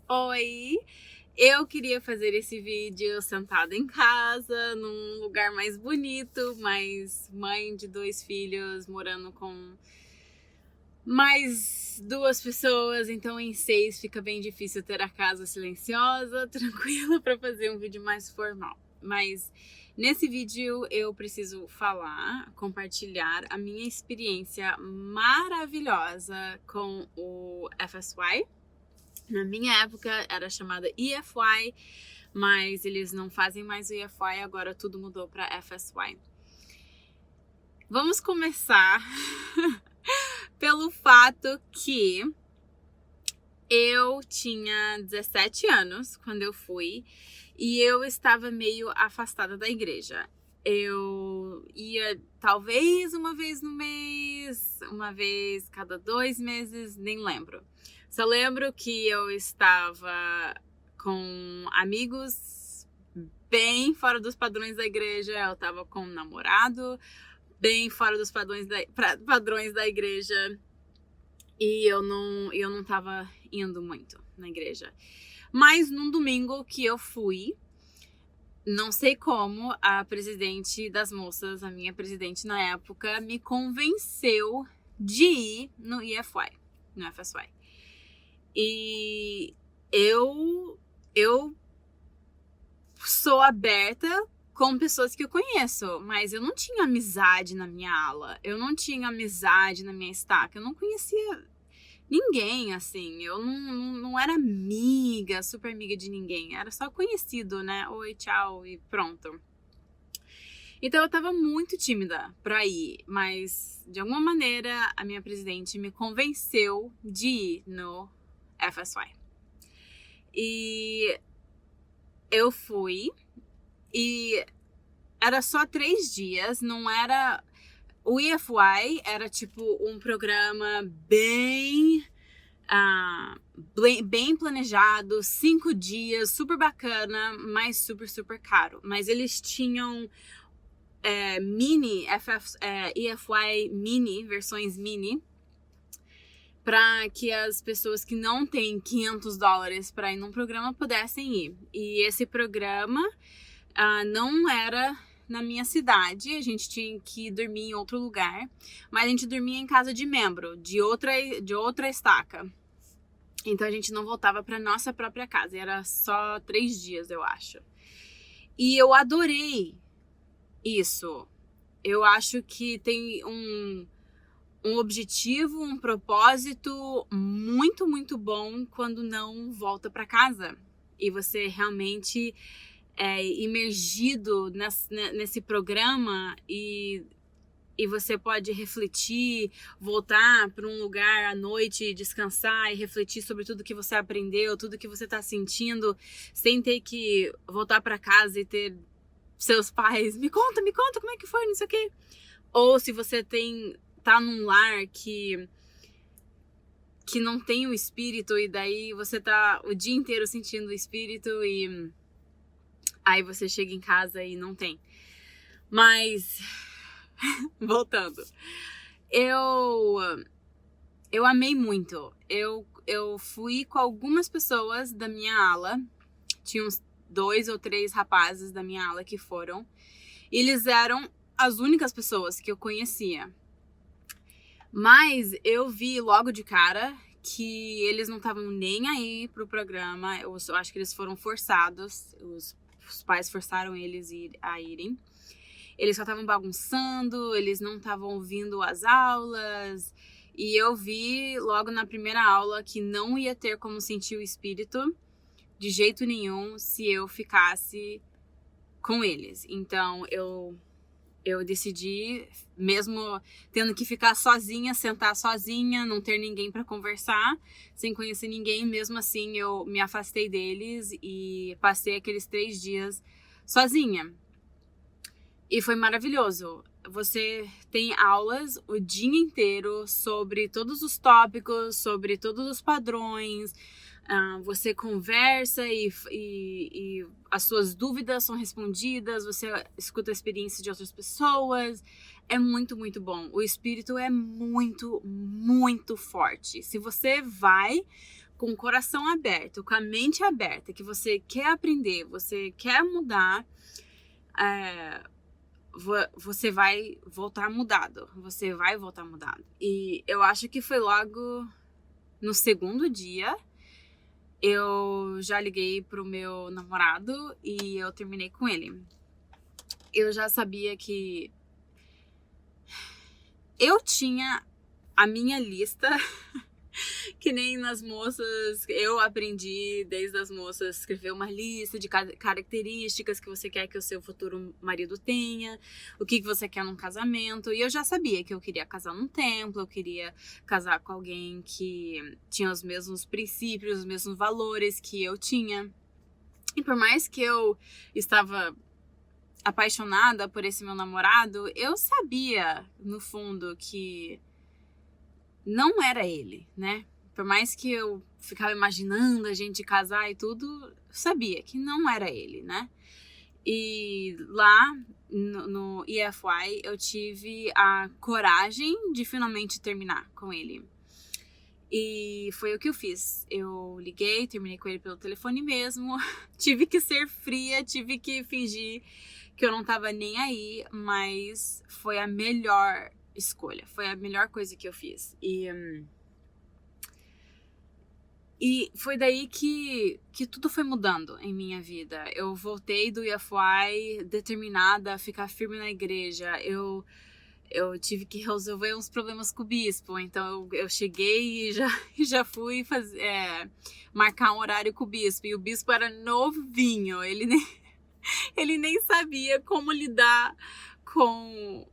Oi! Eu queria fazer esse vídeo sentada em casa, num lugar mais bonito, mas mãe de 2 filhos, morando com mais 2 pessoas, então em 6 fica bem difícil ter a casa silenciosa, tranquila para fazer um vídeo mais formal. Mas nesse vídeo eu preciso compartilhar a minha experiência maravilhosa com o FSY. Na minha época era chamada EFY, mas eles não fazem mais o EFY, agora tudo mudou para FSY. Vamos começar pelo fato que eu tinha 17 anos quando eu fui e eu estava meio afastada da igreja. Eu ia talvez uma vez no mês, uma vez cada 2 meses, nem lembro. Só lembro que eu estava com amigos bem fora dos padrões da igreja, eu estava com um namorado bem fora dos padrões da igreja e eu não estava indo muito na igreja. Mas num domingo que eu fui, não sei como, a presidente das moças, a minha presidente na época, me convenceu de ir no EFY, no FSY. E eu sou aberta com pessoas que eu conheço, mas eu não tinha amizade na minha ala, eu não tinha amizade na minha estaca, eu não conhecia ninguém, assim, eu não era amiga, super amiga de ninguém, era só conhecido, né? Oi, tchau e pronto. Então eu tava muito tímida pra ir, mas de alguma maneira a minha presidente me convenceu de ir no FSY. E eu fui e era só 3 dias, não era... O EFY era tipo um programa bem planejado, 5 dias, super bacana, mas super caro. Mas eles tinham EFY mini, versões mini, para que as pessoas que não têm $500 para ir num programa pudessem ir. E esse programa não era na minha cidade, a gente tinha que dormir em outro lugar, mas a gente dormia em casa de membro, de outra estaca. Então a gente não voltava para nossa própria casa, era só 3 dias, eu acho. E eu adorei isso. Eu acho que tem um objetivo, um propósito muito bom quando não volta para casa. E você realmente imergido nesse programa e você pode refletir, voltar para um lugar à noite, descansar e refletir sobre tudo que você aprendeu, tudo que você está sentindo, sem ter que voltar para casa e ter seus pais, me conta como é que foi, não sei o quê. Ou se você tá num lar que não tem o espírito e daí você tá o dia inteiro sentindo o espírito e aí você chega em casa e não tem. Mas voltando, eu amei muito. Eu fui com algumas pessoas da minha ala, tinha uns 2 ou 3 rapazes da minha ala que foram, e eles eram as únicas pessoas que eu conhecia. Mas eu vi logo de cara que eles não estavam nem aí pro programa. Eu acho que eles foram forçados, os pais forçaram eles a irem. Eles só estavam bagunçando, eles não estavam ouvindo as aulas. E eu vi logo na primeira aula que não ia ter como sentir o espírito de jeito nenhum se eu ficasse com eles. Então eu decidi, mesmo tendo que ficar sozinha, sentar sozinha, não ter ninguém para conversar, sem conhecer ninguém, mesmo assim eu me afastei deles e passei aqueles 3 dias sozinha. E foi maravilhoso. Você tem aulas o dia inteiro sobre todos os tópicos, sobre todos os padrões. Você conversa e as suas dúvidas são respondidas. Você escuta a experiência de outras pessoas. É muito bom. O espírito é muito forte. Se você vai, com o coração aberto, com a mente aberta, que você quer aprender, você quer mudar, você vai voltar mudado. Você vai voltar mudado. E eu acho que foi logo no segundo dia, eu já liguei pro meu namorado e eu terminei com ele. Eu já sabia que eu tinha a minha lista, que nem nas moças, eu aprendi desde as moças escrever uma lista de características que você quer que o seu futuro marido tenha, o que você quer num casamento. E eu já sabia que eu queria casar num templo, eu queria casar com alguém que tinha os mesmos princípios, os mesmos valores que eu tinha. E por mais que eu estava apaixonada por esse meu namorado, eu sabia, no fundo, que não era ele, né? Por mais que eu ficava imaginando a gente casar e tudo, eu sabia que não era ele, né? E lá no EFY eu tive a coragem de finalmente terminar com ele. E foi o que eu fiz. Eu liguei, terminei com ele pelo telefone mesmo. Tive que ser fria, tive que fingir que eu não tava nem aí, mas foi a melhor escolha, foi a melhor coisa que eu fiz. E foi daí que tudo foi mudando em minha vida. Eu voltei do EFY determinada a ficar firme na igreja. Eu tive que resolver uns problemas com o bispo. Então eu cheguei e já fui marcar um horário com o bispo. E o bispo era novinho. Ele nem sabia como lidar com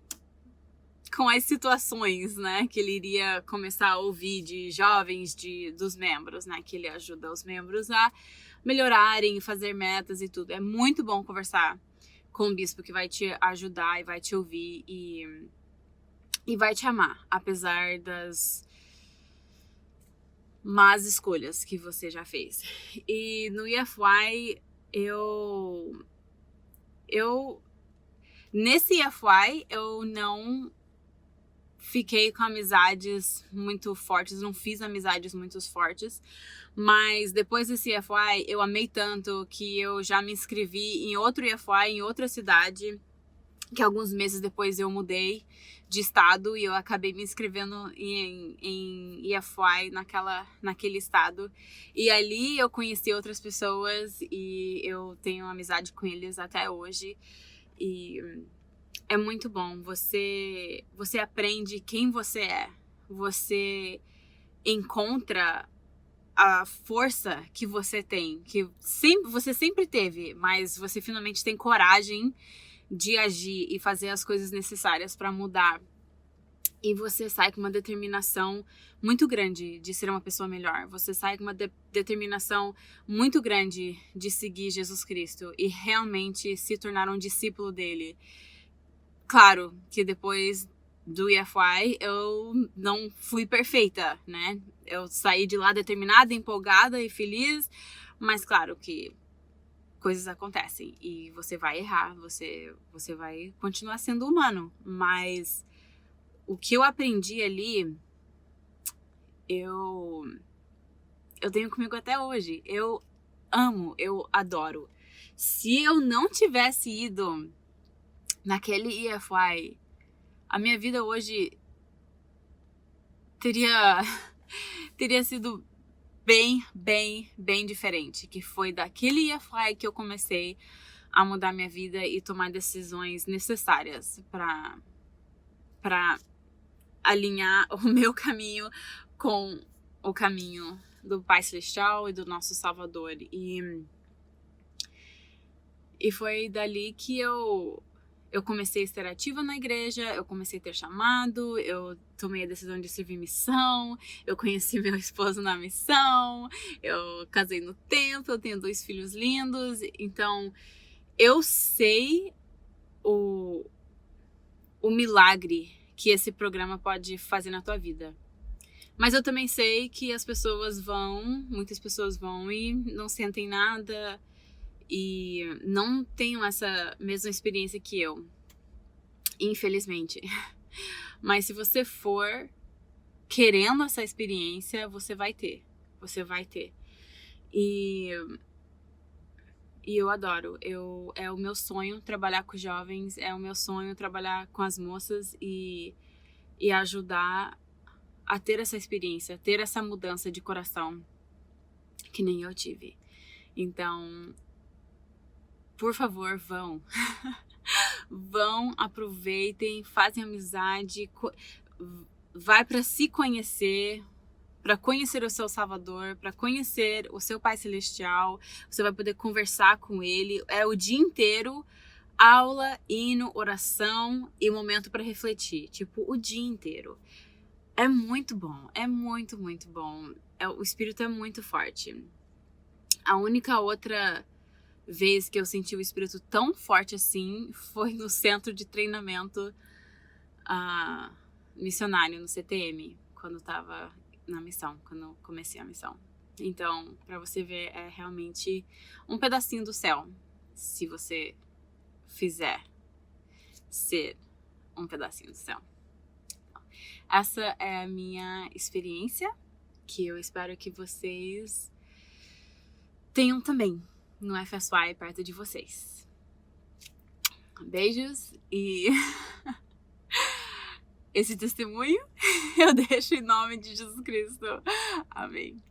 as situações, né, que ele iria começar a ouvir de jovens dos membros, né, que ele ajuda os membros a melhorarem, fazer metas e tudo. É muito bom conversar com o bispo que vai te ajudar e vai te ouvir e vai te amar, apesar das más escolhas que você já fez. E no EFY, nesse EFY, eu não fiquei com amizades muito fortes, não fiz amizades muito fortes, mas depois desse EFY eu amei tanto que eu já me inscrevi em outro EFY, em outra cidade, que alguns meses depois eu mudei de estado e eu acabei me inscrevendo em EFY naquele estado. E ali eu conheci outras pessoas e eu tenho amizade com eles até hoje. E é muito bom. Você aprende quem você é. Você encontra a força que você tem, que você sempre teve, mas você finalmente tem coragem de agir e fazer as coisas necessárias para mudar. E você sai com uma determinação muito grande de ser uma pessoa melhor. Você sai com uma determinação muito grande de seguir Jesus Cristo e realmente se tornar um discípulo dele. Claro que depois do EFY eu não fui perfeita, né? Eu saí de lá determinada, empolgada e feliz, mas claro que coisas acontecem e você vai errar, você vai continuar sendo humano, mas o que eu aprendi ali, eu tenho comigo até hoje. Eu amo, eu adoro. Se eu não tivesse ido naquele EFY, a minha vida hoje teria sido bem diferente. Que foi daquele EFY que eu comecei a mudar minha vida e tomar decisões necessárias para alinhar o meu caminho com o caminho do Pai Celestial e do nosso Salvador. E foi dali que eu comecei a ser ativa na igreja, eu comecei a ter chamado, eu tomei a decisão de servir missão, eu conheci meu esposo na missão, eu casei no templo, eu tenho 2 filhos lindos. Então, eu sei o milagre que esse programa pode fazer na tua vida. Mas eu também sei que muitas pessoas vão e não sentem nada e não tenham essa mesma experiência que eu, infelizmente. Mas se você for querendo essa experiência, você vai ter. Você vai ter. E eu adoro. É o meu sonho trabalhar com jovens, é o meu sonho trabalhar com as moças e ajudar a ter essa experiência, ter essa mudança de coração que nem eu tive. Então, por favor, vão. Vão, aproveitem, fazem amizade, vai para se conhecer, para conhecer o seu Salvador, para conhecer o seu Pai Celestial. Você vai poder conversar com Ele. É o dia inteiro, aula, hino, oração e momento para refletir. Tipo, o dia inteiro. É muito bom, é muito, muito bom. O Espírito é muito forte. A única outra vez que eu senti o Espírito tão forte assim foi no centro de treinamento missionário, no CTM, quando eu tava na missão, quando eu comecei a missão. Então, pra você ver, é realmente um pedacinho do céu, se você fizer ser um pedacinho do céu. Essa é a minha experiência, que eu espero que vocês tenham também no FSY perto de vocês. Beijos e esse testemunho eu deixo em nome de Jesus Cristo. Amém.